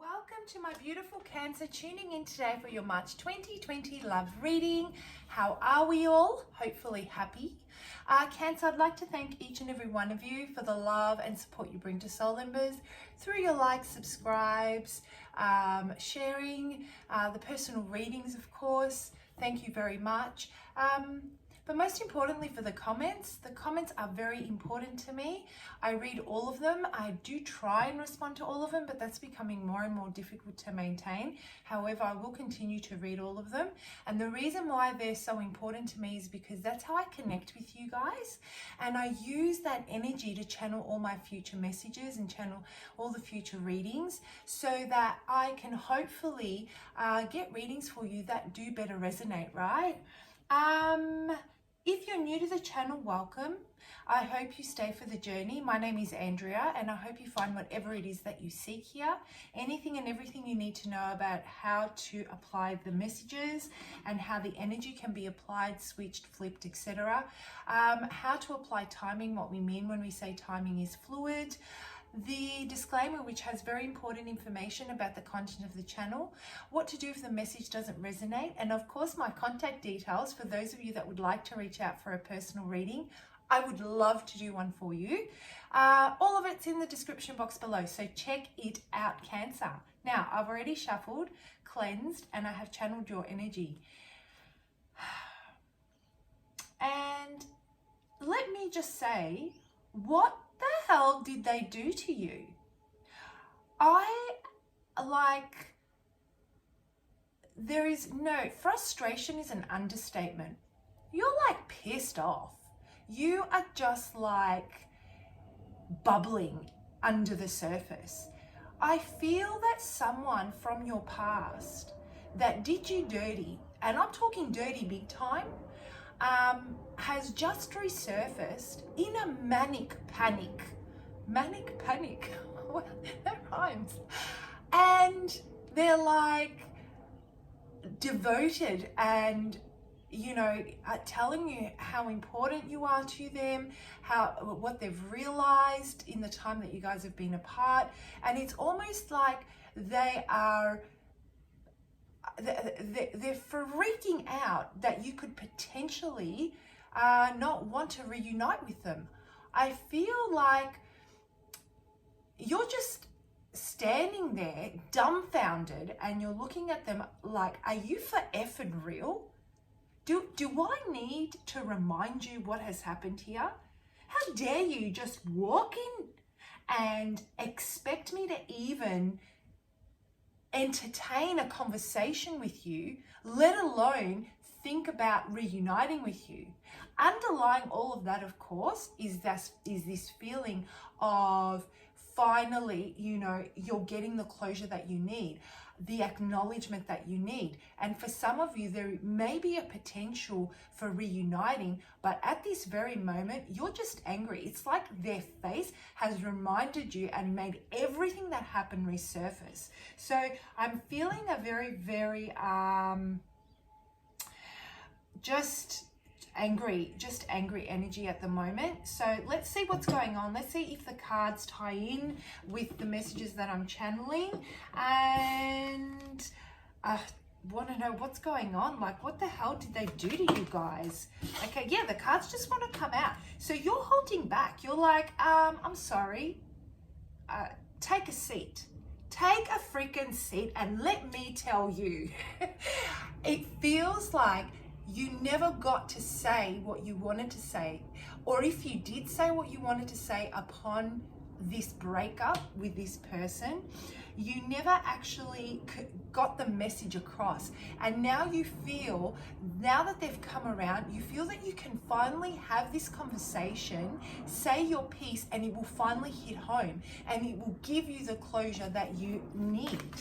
Welcome to my beautiful Cancer, tuning in today for your March 2020 love reading. How are we all? Hopefully happy. Cancer, I'd like to thank each and every one of you for the love and support you bring to Soul Embers through your likes, subscribes, sharing, the personal readings, of course. Thank you very much. But most importantly, for the comments are very important to me. I read all of them. I do try and respond to all of them, but that's becoming more and more difficult to maintain. However, I will continue to read all of them. And the reason why they're so important to me is because that's how I connect with you guys. And I use that energy to channel all my future messages and channel all the future readings so that I can hopefully get readings for you that do better resonate, right? If you're new to the channel, welcome. I hope you stay for the journey. My name is Andrea, and I hope you find whatever it is that you seek here. Anything and everything you need to know about how to apply the messages and how the energy can be applied, switched, flipped, etc. How to apply timing, what we mean when we say timing is fluid. The disclaimer, which has very important information about the content of the channel, what to do if the message doesn't resonate, and of course my contact details for those of you that would like to reach out for a personal reading. I would love to do one for you. All of it's in the description box below, so check it out, Cancer. Now, I've already shuffled, cleansed, and I have channeled your energy. And let me just say, what the hell did they do to you? There is no, frustration is an understatement. You're like pissed off. You are just like bubbling under the surface. I feel that someone from your past that did you dirty, and I'm talking dirty big time, has just resurfaced in a manic panic. Well, that rhymes. And they're like devoted and, you know, telling you how important you are to them, what they've realized in the time that you guys have been apart. And it's almost like they're freaking out that you could potentially not want to reunite with them. I feel like you're just standing there dumbfounded and you're looking at them like, are you for effing real? Do I need to remind you what has happened here? How dare you just walk in and expect me to even entertain a conversation with you, let alone think about reuniting with you? Underlying all of that, of course, is this feeling of finally, you know, you're getting the closure that you need, the acknowledgement that you need. And for some of you, there may be a potential for reuniting, but at this very moment, you're just angry. It's like their face has reminded you and made everything that happened resurface. So I'm feeling a very, very, just angry energy at the moment. So let's see what's going on. Let's see if the cards tie in with the messages that I'm channeling, and want to know what's going on. Like, what the hell did they do to you guys? Okay, yeah, the cards just want to come out. So you're holding back. You're like, I'm sorry, take a seat. Take a freaking seat and let me tell you. It feels like you never got to say what you wanted to say, or if you did say what you wanted to say upon this breakup with this person, you never actually got the message across. And now you feel, now that they've come around, you feel that you can finally have this conversation, say your piece, and it will finally hit home and it will give you the closure that you need.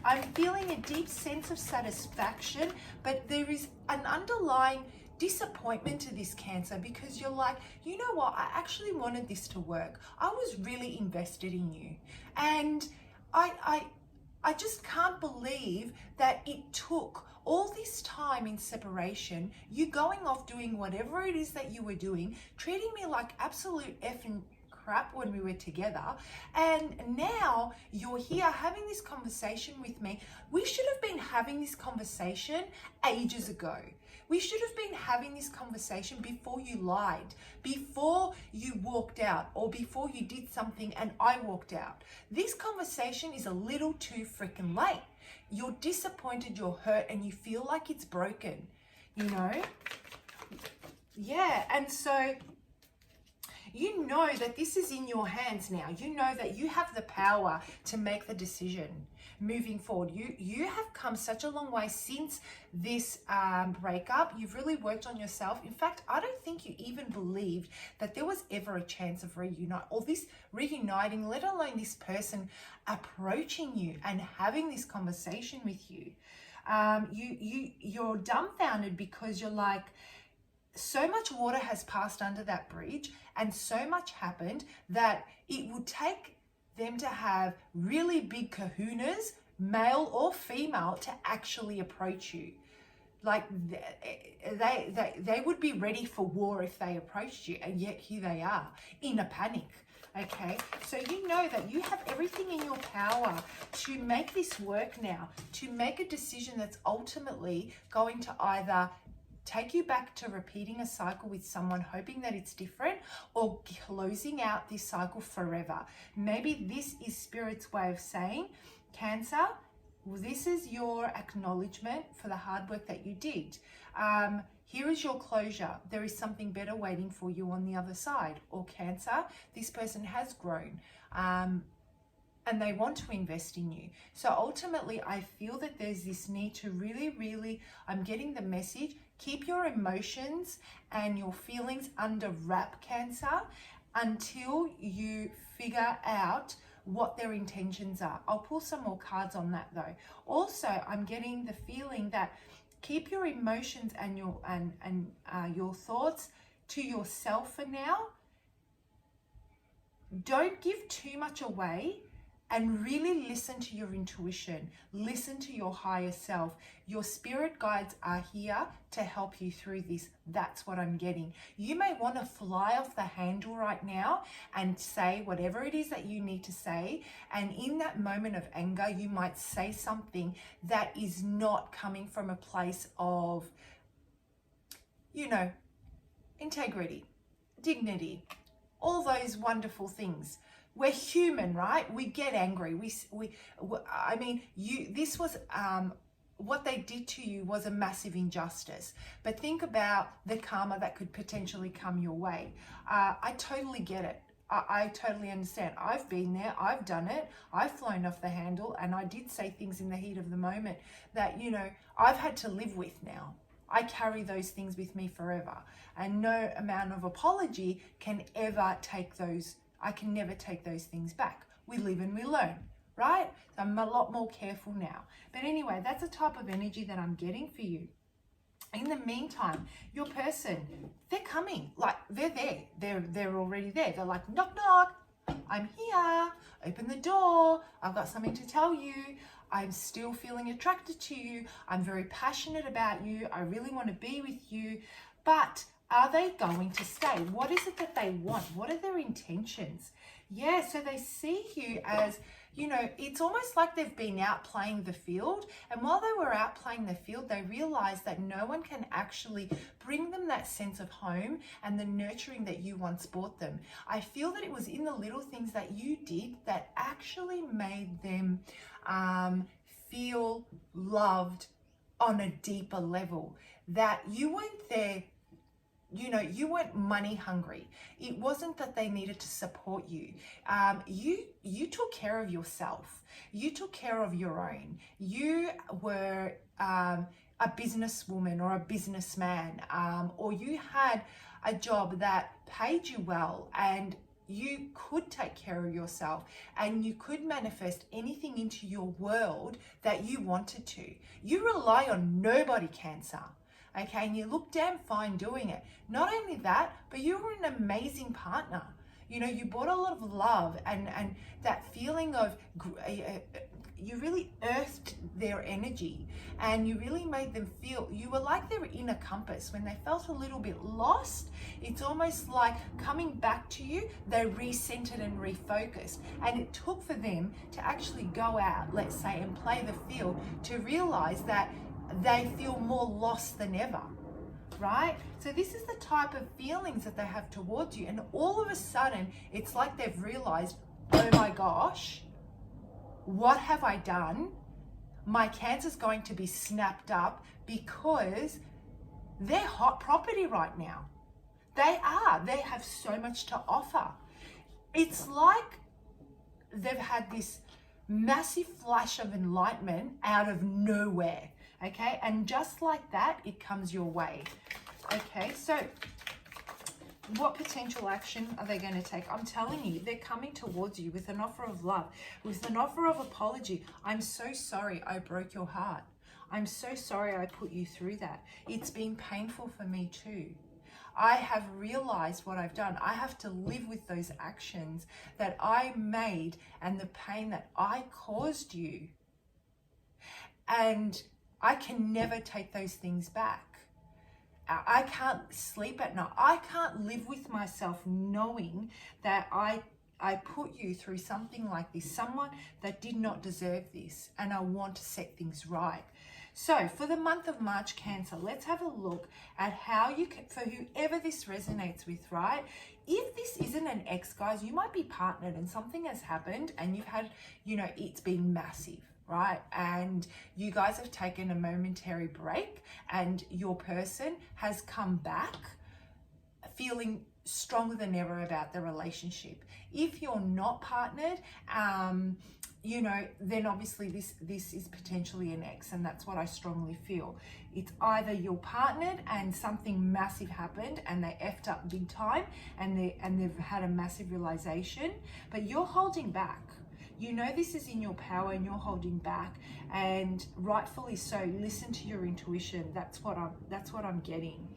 I'm feeling a deep sense of satisfaction, but there is an underlying disappointment to this, Cancer, because you're like, you know what, I actually wanted this to work. I was really invested in you. And I just can't believe that it took all this time in separation, you going off doing whatever it is that you were doing, treating me like absolute effing crap when we were together. And now you're here having this conversation with me. We should have been having this conversation ages ago. We should have been having this conversation before you lied, before you walked out, or before you did something and I walked out. This conversation is a little too freaking late. You're disappointed, you're hurt, and you feel like it's broken, you know? Yeah, and so you know that this is in your hands now. You know that you have the power to make the decision moving forward. You have come such a long way since this breakup. You've really worked on yourself. In fact, I don't think you even believed that there was ever a chance of reuniting, let alone this person approaching you and having this conversation with you. You're dumbfounded because you're like, so much water has passed under that bridge and so much happened that it would take them to have really big kahunas, male or female, to actually approach you. Like they would be ready for war if they approached you, and yet here they are in a panic. Okay, so you know that you have everything in your power to make this work now, to make a decision that's ultimately going to either take you back to repeating a cycle with someone, hoping that it's different, or closing out this cycle forever. Maybe this is Spirit's way of saying, Cancer, this is your acknowledgement for the hard work that you did. Here is your closure. There is something better waiting for you on the other side. Or Cancer, this person has grown. And they want to invest in you. So ultimately, I feel that there's this need to really, I'm getting the message, keep your emotions and your feelings under wrap, Cancer, until you figure out what their intentions are. I'll pull some more cards on that though. Also, I'm getting the feeling that keep your emotions and your thoughts to yourself for now. Don't give too much away. And really listen to your intuition. Listen to your higher self. Your spirit guides are here to help you through this. That's what I'm getting. You may want to fly off the handle right now and say whatever it is that you need to say. And in that moment of anger, you might say something that is not coming from a place of, integrity, dignity, all those wonderful things. We're human, right? We get angry. This was, what they did to you was a massive injustice. But think about the karma that could potentially come your way. I totally get it. I totally understand. I've been there. I've done it. I've flown off the handle, and I did say things in the heat of the moment that, I've had to live with now. I carry those things with me forever. And no amount of apology can ever take those. I can never take those things back. We live and we learn, right? So I'm a lot more careful now. But anyway, that's a type of energy that I'm getting for you. In the meantime, your person, they're coming. Like, they're there. They're already there. They're like, knock, knock. I'm here. Open the door. I've got something to tell you. I'm still feeling attracted to you. I'm very passionate about you. I really want to be with you. But are they going to stay? What is it that they want? What are their intentions? Yeah, so they see you as, it's almost like they've been out playing the field. And while they were out playing the field, they realized that no one can actually bring them that sense of home and the nurturing that you once brought them. I feel that it was in the little things that you did that actually made them feel loved on a deeper level. That you weren't there. You weren't money hungry. It wasn't that they needed to support you. You took care of yourself. You took care of your own. You were a businesswoman or a businessman, or you had a job that paid you well, and you could take care of yourself, and you could manifest anything into your world that you wanted to. You rely on nobody, Cancer. Okay, and you look damn fine doing it. Not only that, but you were an amazing partner. You brought a lot of love and that feeling of, really earthed their energy, and you really made them feel, you were like their inner compass. When they felt a little bit lost, it's almost like coming back to you, they recentered and refocused. And it took for them to actually go out, let's say, and play the field to realize that they feel more lost than ever, right? So this is the type of feelings that they have towards you. And all of a sudden, it's like they've realized, oh my gosh, what have I done? My Cancer's going to be snapped up, because they're hot property right now. They have so much to offer. It's like they've had this massive flash of enlightenment out of nowhere, okay? And just like that, it comes your way, okay? So what potential action are they going to take? I'm telling you, they're coming towards you with an offer of love, with an offer of apology. I'm so sorry I broke your heart. I'm so sorry I put you through that. It's been painful for me too. I have realized what I've done. I have to live with those actions that I made and the pain that I caused you. And I can never take those things back. I can't sleep at night. I can't live with myself knowing that I put you through something like this, someone that did not deserve this, and I want to set things right. So for the month of March, Cancer, let's have a look at how you can, for whoever this resonates with, right? If this isn't an ex, guys, you might be partnered and something has happened and you've had, it's been massive, right? And you guys have taken a momentary break and your person has come back feeling stronger than ever about the relationship. If you're not partnered, then obviously this is potentially an ex, and that's what I strongly feel. It's either you're partnered and something massive happened and they effed up big time and they've had a massive realization, but you're holding back. This is in your power and you're holding back, and rightfully so. Listen to your intuition. That's what I'm getting.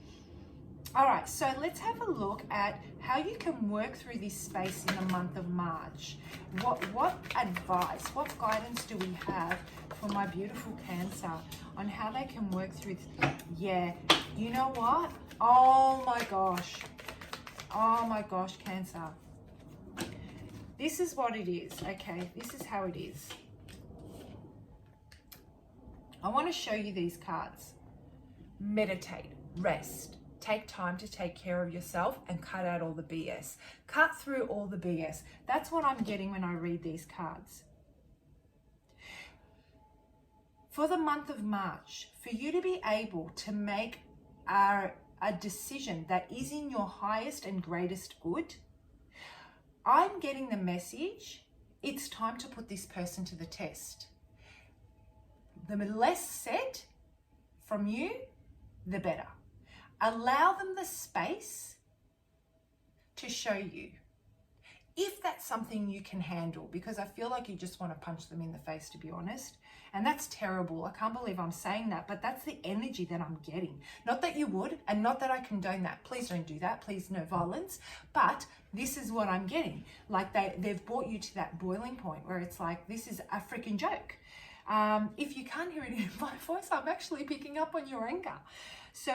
All right, so let's have a look at how you can work through this space in the month of March. What advice, what guidance do we have for my beautiful Cancer on how they can work through this? Yeah, you know what? Oh my gosh, Cancer. This is what it is, okay? This is how it is. I want to show you these cards. Meditate, rest. Take time to take care of yourself and cut out all the BS. Cut through all the BS. That's what I'm getting when I read these cards. For the month of March, for you to be able to make a decision that is in your highest and greatest good, I'm getting the message, it's time to put this person to the test. The less said from you, the better. Allow them the space to show you if that's something you can handle, because I feel like you just want to punch them in the face, to be honest. And that's terrible. I can't believe I'm saying that, but that's the energy that I'm getting. Not that you would, and not that I condone that. Please don't do that. Please, no violence. But this is what I'm getting. Like they've brought you to that boiling point where it's like, this is a freaking joke. If you can't hear it in my voice, I'm actually picking up on your anger. So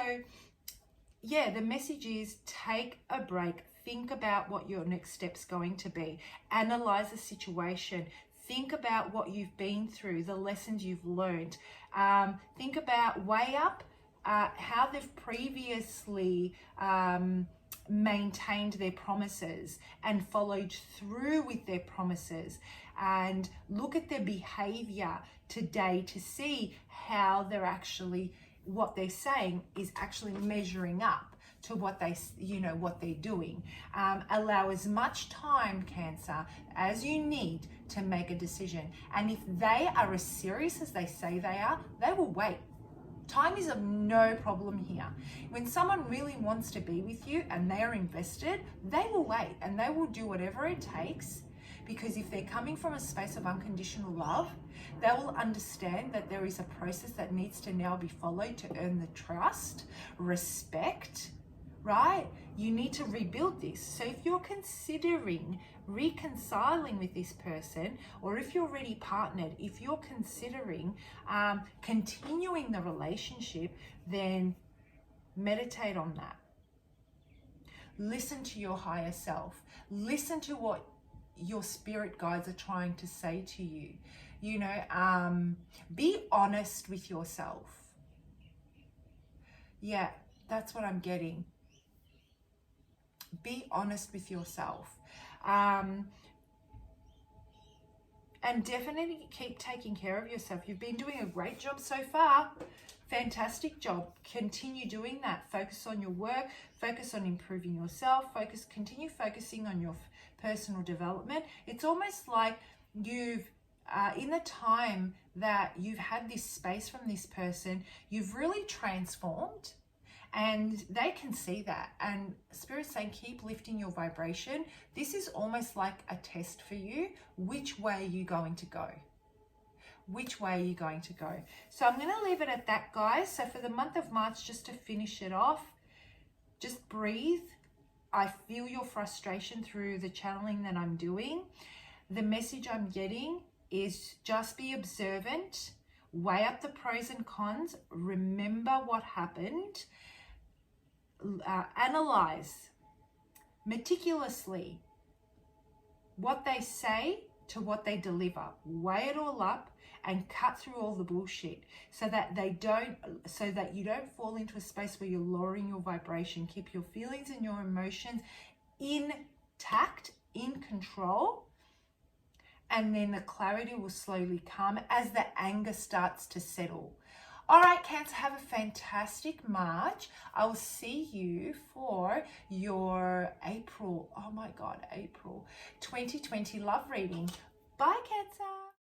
yeah, the message is take a break. Think about what your next step's going to be. Analyze the situation. Think about what you've been through, the lessons you've learned. Think about, weigh up how they've previously maintained their promises and followed through with their promises, and look at their behavior today to see how they're actually, what they're saying is actually measuring up to what what they're doing. Allow as much time, Cancer, as you need to make a decision. And if they are as serious as they say they are, they will wait. Time is of no problem here. When someone really wants to be with you and they are invested, they will wait and they will do whatever it takes, because if they're coming from a space of unconditional love, they will understand that there is a process that needs to now be followed to earn the trust, respect, right? You need to rebuild this. So if you're considering reconciling with this person, or if you're already partnered, if you're considering continuing the relationship, then meditate on that. Listen to your higher self. Listen to what your spirit guides are trying to say to you. You know, be honest with yourself. Yeah, that's what I'm getting. Be honest with yourself. And definitely keep taking care of yourself. You've been doing a great job so far. Fantastic job. Continue doing that. Focus on your work. Focus on improving yourself. Continue focusing on your personal development. It's almost like you've, in the time that you've had this space from this person, you've really transformed. And they can see that. And Spirit's saying, keep lifting your vibration. This is almost like a test for you. Which way are you going to go? Which way are you going to go? So I'm going to leave it at that, guys. So for the month of March, just to finish it off, just breathe. I feel your frustration through the channeling that I'm doing. The message I'm getting is just be observant. Weigh up the pros and cons. Remember what happened. Analyze meticulously what they say to what they deliver. Weigh it all up and cut through all the bullshit so that you don't fall into a space where you're lowering your vibration. Keep your feelings and your emotions intact, in control, and then the clarity will slowly come as the anger starts to settle. All right, Cancer, have a fantastic March. I will see you for your April 2020 love reading. Bye, Cancer.